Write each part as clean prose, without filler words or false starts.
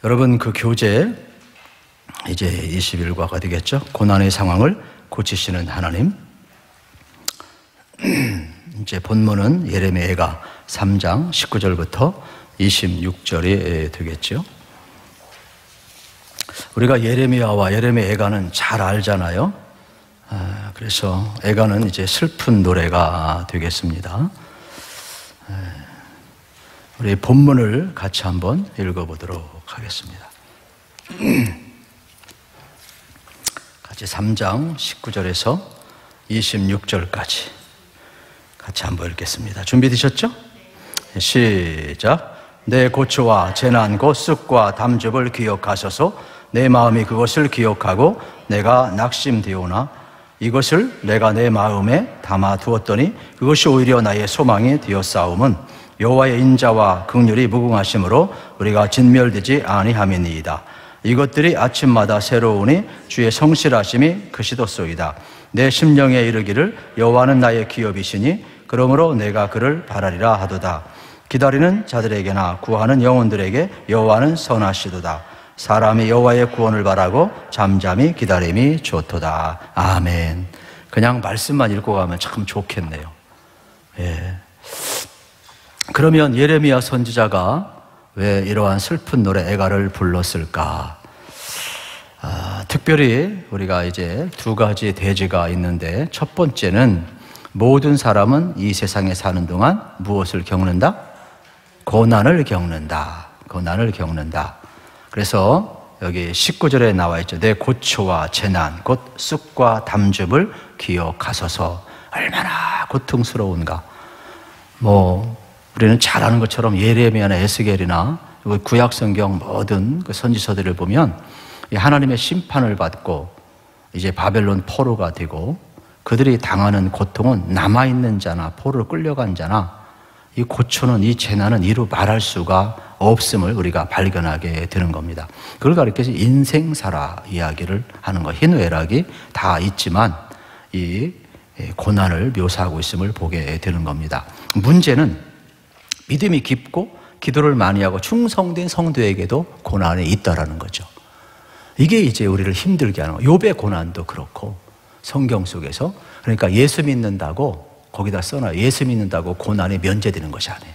여러분, 그 교재 이제 20일과가 되겠죠. 고난의 상황을 고치시는 하나님. 이제 본문은 예레미야가 3장 19절부터 26절이 되겠죠. 우리가 예레미야와 예레미야가는 잘 알잖아요. 그래서 애가는 이제 슬픈 노래가 되겠습니다. 우리 본문을 같이 한번 읽어보도록 하겠습니다. 같이 3장 19절에서 26절까지 같이 한번 읽겠습니다. 준비되셨죠? 시작. 내 고초와 재난 곧 쑥과 담즙을 기억하소서. 내 마음이 그것을 기억하고 내가 낙심되오나 이것을 내가 내 마음에 담아 두었더니 그것이 오히려 나의 소망이 되었사옴은 여호와의 인자와 긍휼이 무궁하심으로 우리가 진멸되지 아니함이니이다. 이것들이 아침마다 새로우니 주의 성실하심이 크시도소이다. 내 심령에 이르기를 여호와는 나의 기업이시니 그러므로 내가 그를 바라리라 하도다. 기다리는 자들에게나 구하는 영혼들에게 여호와는 선하시도다. 사람이 여호와의 구원을 바라고 잠잠히 기다림이 좋도다. 아멘. 그냥 말씀만 읽고 가면 참 좋겠네요. 예. 그러면 예레미야 선지자가 왜 이러한 슬픈 노래 애가를 불렀을까? 특별히 우리가 이제 두 가지 대지가 있는데, 첫 번째는 모든 사람은 이 세상에 사는 동안 무엇을 겪는다? 고난을 겪는다. 고난을 겪는다. 그래서 여기 19절에 나와 있죠. 내 고초와 재난 곧 쑥과 담즙을 기억하소서. 얼마나 고통스러운가. 우리는 잘 아는 것처럼 예레미야나 에스겔이나 구약성경 모든 그 선지서들을 보면 하나님의 심판을 받고 이제 바벨론 포로가 되고 그들이 당하는 고통은 남아있는 자나 포로로 끌려간 자나 이 고초는, 이 재난은 이루 말할 수가 없음을 우리가 발견하게 되는 겁니다. 그걸 가리켜서 인생사라 이야기를 하는 거, 희노애락이 다 있지만 이 고난을 묘사하고 있음을 보게 되는 겁니다. 문제는 믿음이 깊고 기도를 많이 하고 충성된 성도에게도 고난이 있다라는 거죠. 이게 이제 우리를 힘들게 하는 거예요. 욥의 고난도 그렇고 성경 속에서, 그러니까 예수 믿는다고 거기다 써놔요. 예수 믿는다고 고난이 면제되는 것이 아니에요.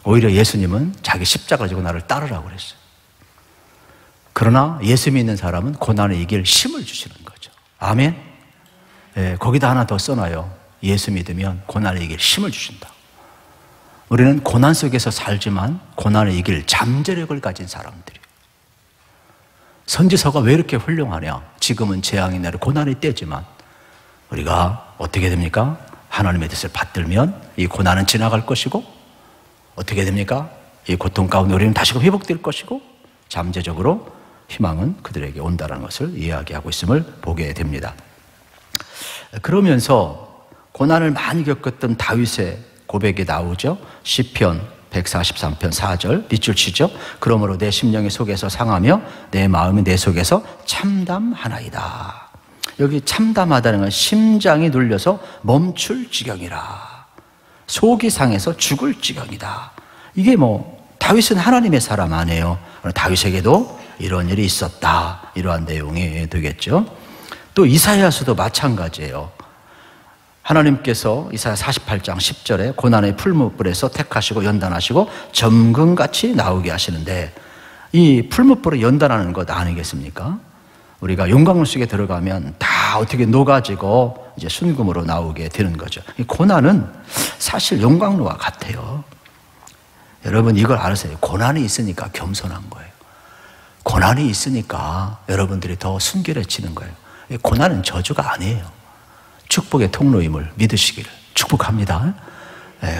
오히려 예수님은 자기 십자가 지고 나를 따르라고 그랬어요. 그러나 예수 믿는 사람은 고난을 이길 힘을 주시는 거죠. 아멘. 예, 거기다 하나 더 써놔요. 예수 믿으면 고난을 이길 힘을 주신다. 우리는 고난 속에서 살지만 고난을 이길 잠재력을 가진 사람들이에요. 선지서가 왜 이렇게 훌륭하냐? 지금은 재앙이 내려 고난의 때지만 우리가 어떻게 됩니까? 하나님의 뜻을 받들면 이 고난은 지나갈 것이고, 어떻게 됩니까? 이 고통 가운데 우리는 다시금 회복될 것이고, 잠재적으로 희망은 그들에게 온다는 것을 이야기하고 있음을 보게 됩니다. 그러면서 고난을 많이 겪었던 다윗의 고백이 나오죠. 시편 143편 4절 밑줄 치죠. 그러므로 내 심령이 속에서 상하며 내 마음이 내 속에서 참담하나이다. 여기 참담하다는 건 심장이 눌려서 멈출 지경이라, 속이 상해서 죽을 지경이다. 이게 다윗은 하나님의 사람 아니에요. 다윗에게도 이런 일이 있었다, 이러한 내용이 되겠죠. 또 이사야서도 마찬가지예요. 하나님께서 이사야 48장 10절에 고난의 풀무불에서 택하시고 연단하시고 점금같이 나오게 하시는데, 이 풀무불을 연단하는 것 아니겠습니까? 우리가 용광로 속에 들어가면 다 어떻게 녹아지고 이제 순금으로 나오게 되는 거죠. 이 고난은 사실 용광로와 같아요. 여러분 이걸 알으세요. 고난이 있으니까 겸손한 거예요. 고난이 있으니까 여러분들이 더 순결해지는 거예요. 고난은 저주가 아니에요. 축복의 통로임을 믿으시기를 축복합니다.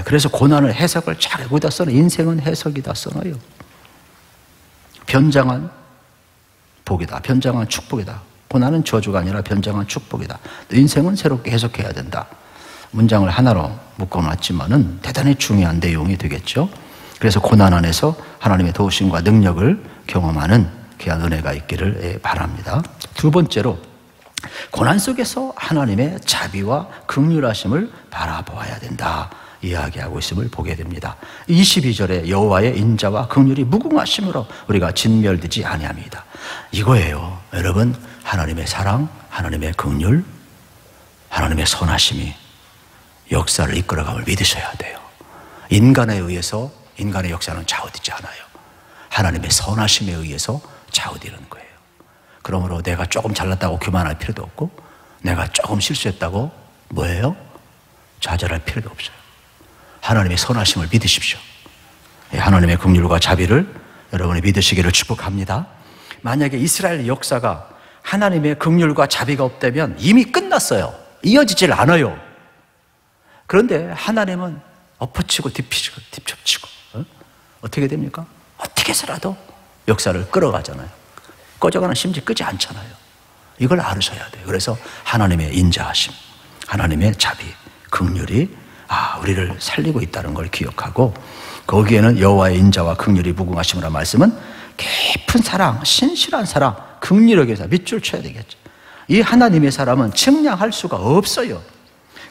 그래서 고난을 해석을 잘 거기다 써놔요. 인생은 해석이다 써놔요. 변장한 복이다, 변장한 축복이다. 고난은 저주가 아니라 변장한 축복이다. 인생은 새롭게 해석해야 된다. 문장을 하나로 묶어놨지만은 대단히 중요한 내용이 되겠죠. 그래서 고난 안에서 하나님의 도우심과 능력을 경험하는 귀한 은혜가 있기를 바랍니다. 두 번째로, 고난 속에서 하나님의 자비와 긍휼하심을 바라보아야 된다. 이야기하고 있음을 보게 됩니다. 22절에 여호와의 인자와 긍휼이 무궁하심으로 우리가 진멸되지 아니함이다. 이거예요. 여러분, 하나님의 사랑, 하나님의 긍휼, 하나님의 선하심이 역사를 이끌어감을 믿으셔야 돼요. 인간에 의해서 인간의 역사는 좌우되지 않아요. 하나님의 선하심에 의해서 좌우되는 거예요. 그러므로 내가 조금 잘났다고 교만할 필요도 없고, 내가 조금 실수했다고 뭐예요? 좌절할 필요도 없어요. 하나님의 선하심을 믿으십시오. 하나님의 긍휼과 자비를 여러분이 믿으시기를 축복합니다. 만약에 이스라엘 역사가 하나님의 긍휼과 자비가 없다면 이미 끝났어요. 이어지질 않아요. 그런데 하나님은 엎어치고 뒷접치고 어떻게 됩니까? 어떻게 해서라도 역사를 끌어가잖아요. 꺼져가는 심지 끄지 않잖아요. 이걸 알으셔야 돼요. 그래서 하나님의 인자하심, 하나님의 자비, 긍휼이 우리를 살리고 있다는 걸 기억하고, 거기에는 여호와의 인자와 긍휼이 무궁하심이라 말씀은 깊은 사랑, 신실한 사랑, 긍휼하게 해서 밑줄 쳐야 되겠죠. 이 하나님의 사람은 측량할 수가 없어요.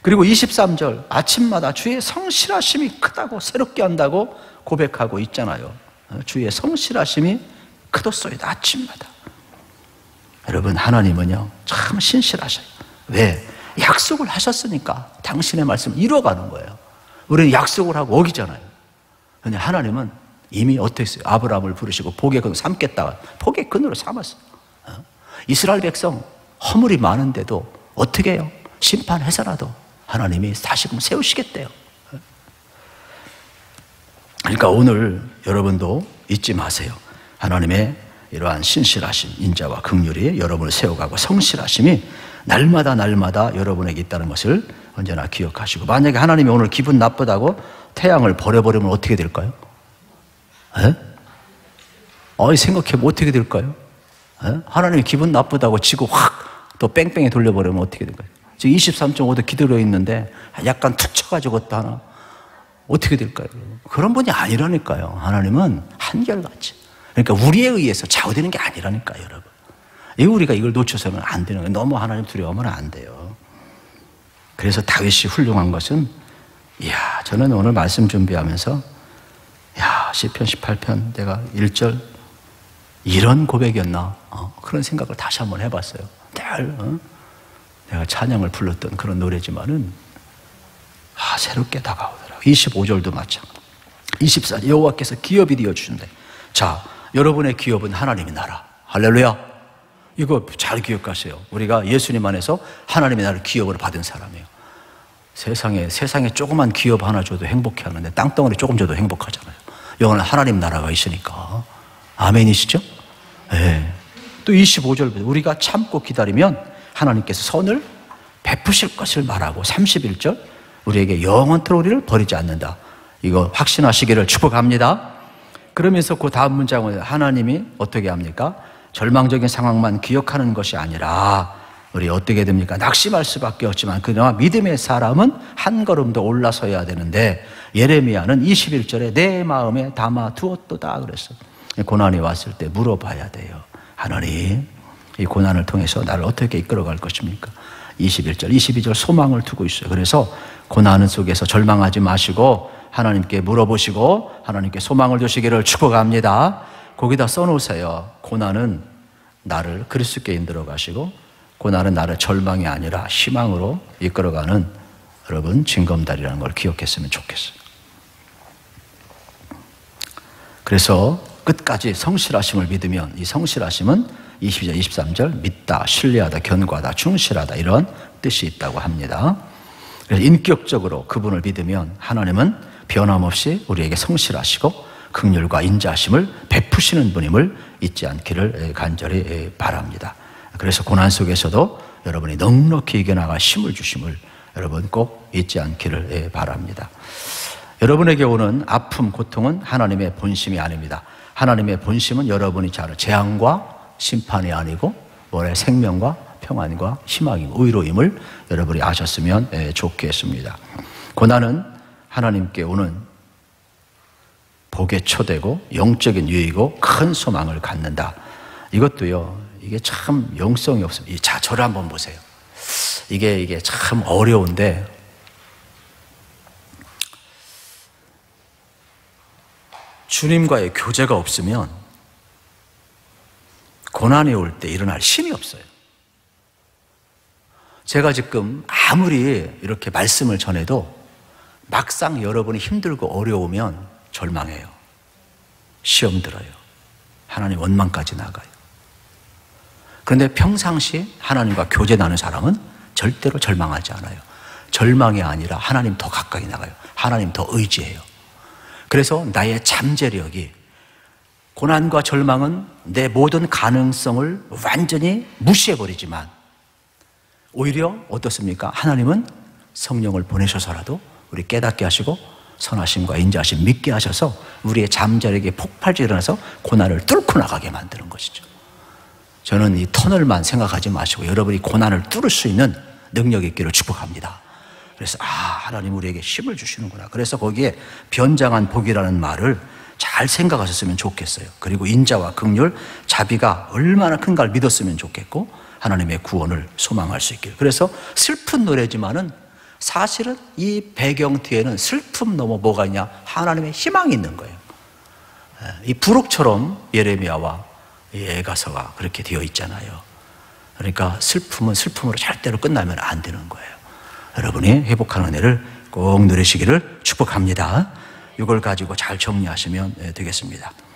그리고 23절 아침마다 주의 성실하심이 크다고 새롭게 한다고 고백하고 있잖아요. 주의 성실하심이 크도소이다. 아침마다. 여러분, 하나님은요 참 신실하셔요. 왜? 약속을 하셨으니까 당신의 말씀을 이루어가는 거예요. 우리는 약속을 하고 어기잖아요. 그런데 하나님은 이미 어떻게 했어요? 아브라함을 부르시고 복의 근으로 삼겠다. 복의 근으로 삼았어요. 이스라엘 백성 허물이 많은데도 어떻게 해요? 심판해서라도 하나님이 다시금 세우시겠대요. 그러니까 오늘 여러분도 잊지 마세요. 하나님의 이러한 신실하심, 인자와 긍휼이 여러분을 세워가고 성실하심이 날마다 여러분에게 있다는 것을 언제나 기억하시고, 만약에 하나님이 오늘 기분 나쁘다고 태양을 버려버리면 어떻게 될까요? 생각해보면 어떻게 될까요? 하나님이 기분 나쁘다고 지구 확 또 뺑뺑이 돌려버리면 어떻게 될까요? 지금 23.5도 기울어 있는데 약간 툭 쳐가지고 또 하나 어떻게 될까요? 그런 분이 아니라니까요. 하나님은 한결같이. 그러니까 우리에 의해서 좌우되는 게 아니라니까요, 여러분. 우리가 이걸 놓쳐서는 안 되는 거예요. 너무 하나님 두려워하면 안 돼요. 그래서 다윗이 훌륭한 것은, 저는 오늘 말씀 준비하면서 시편 18편 내가 1절 이런 고백이었나? 그런 생각을 다시 한번 해봤어요. 늘 내가 찬양을 불렀던 그런 노래지만은 새롭게 다가오더라고요. 25절도 마찬가지. 24절 여호와께서 기업이 되어 주신대. 자, 여러분의 기업은 하나님의 나라. 할렐루야. 이거 잘 기억하세요. 우리가 예수님 안에서 하나님의 나라를 기업으로 받은 사람이에요. 세상에 조그만 기업 하나 줘도 행복해 하는데 땅덩어리 조금 줘도 행복하잖아요. 여기는 하나님 나라가 있으니까. 아멘이시죠? 네. 또 25절 우리가 참고 기다리면 하나님께서 선을 베푸실 것을 말하고, 31절 우리에게 영원토록 우리를 버리지 않는다. 이거 확신하시기를 축복합니다. 그러면서 그 다음 문장은 하나님이 어떻게 합니까? 절망적인 상황만 기억하는 것이 아니라 우리 어떻게 됩니까? 낙심할 수밖에 없지만 그나마 믿음의 사람은 한 걸음도 올라서야 되는데, 예레미야는 21절에 내 마음에 담아 두었도다 그랬어요. 고난이 왔을 때 물어봐야 돼요. 하나님, 이 고난을 통해서 나를 어떻게 이끌어갈 것입니까? 21절, 22절 소망을 두고 있어요. 그래서 고난 속에서 절망하지 마시고 하나님께 물어보시고 하나님께 소망을 두시기를 축복합니다. 거기다 써놓으세요. 고난은 나를 그리스도께 인도로 가시고, 고난은 나를 절망이 아니라 희망으로 이끌어가는 여러분 징검다리라는 걸 기억했으면 좋겠어요. 그래서 끝까지 성실하심을 믿으면, 이 성실하심은 22절, 23절 믿다, 신뢰하다, 견고하다, 충실하다 이런 뜻이 있다고 합니다. 그래서 인격적으로 그분을 믿으면 하나님은 변함없이 우리에게 성실하시고 긍휼과 인자하심을 베푸시는 분임을 잊지 않기를 간절히 바랍니다. 그래서 고난 속에서도 여러분이 넉넉히 이겨나갈 힘을 주심을 여러분 꼭 잊지 않기를 바랍니다. 여러분에게 오는 아픔, 고통은 하나님의 본심이 아닙니다. 하나님의 본심은 여러분이 잘 아는 재앙과 심판이 아니고 생명과 평안과 희망이고 의로임을 여러분이 아셨으면 좋겠습니다. 고난은 하나님께 오는 복의 초대고 영적인 유익이고 큰 소망을 갖는다. 이것도요, 이게 참 영성이 없습니다. 자, 저를 한번 보세요. 이게 참 어려운데, 주님과의 교제가 없으면 고난이 올 때 일어날 힘이 없어요. 제가 지금 아무리 이렇게 말씀을 전해도 막상 여러분이 힘들고 어려우면 절망해요. 시험 들어요. 하나님 원망까지 나가요. 그런데 평상시 하나님과 교제 나눈 사람은 절대로 절망하지 않아요. 절망이 아니라 하나님 더 가까이 나가요. 하나님 더 의지해요. 그래서 나의 잠재력이, 고난과 절망은 내 모든 가능성을 완전히 무시해버리지만 오히려 어떻습니까? 하나님은 성령을 보내셔서라도 우리 깨닫게 하시고 선하심과 인자하심 믿게 하셔서 우리의 잠재력이 폭발적으로 일어나서 고난을 뚫고 나가게 만드는 것이죠. 저는 이 터널만 생각하지 마시고 여러분이 고난을 뚫을 수 있는 능력이 있기를 축복합니다. 그래서 하나님 우리에게 힘을 주시는구나. 그래서 거기에 변장한 복이라는 말을 잘 생각하셨으면 좋겠어요. 그리고 인자와 긍휼, 자비가 얼마나 큰가를 믿었으면 좋겠고 하나님의 구원을 소망할 수 있길. 그래서 슬픈 노래지만은 사실은 이 배경 뒤에는 슬픔 넘어 뭐가 있냐? 하나님의 희망이 있는 거예요. 이 부록처럼 예레미야와 이 에가서가 그렇게 되어 있잖아요. 그러니까 슬픔은 슬픔으로 절대로 끝나면 안 되는 거예요. 여러분이 회복하는 은혜를 꼭 누리시기를 축복합니다. 이걸 가지고 잘 정리하시면 되겠습니다.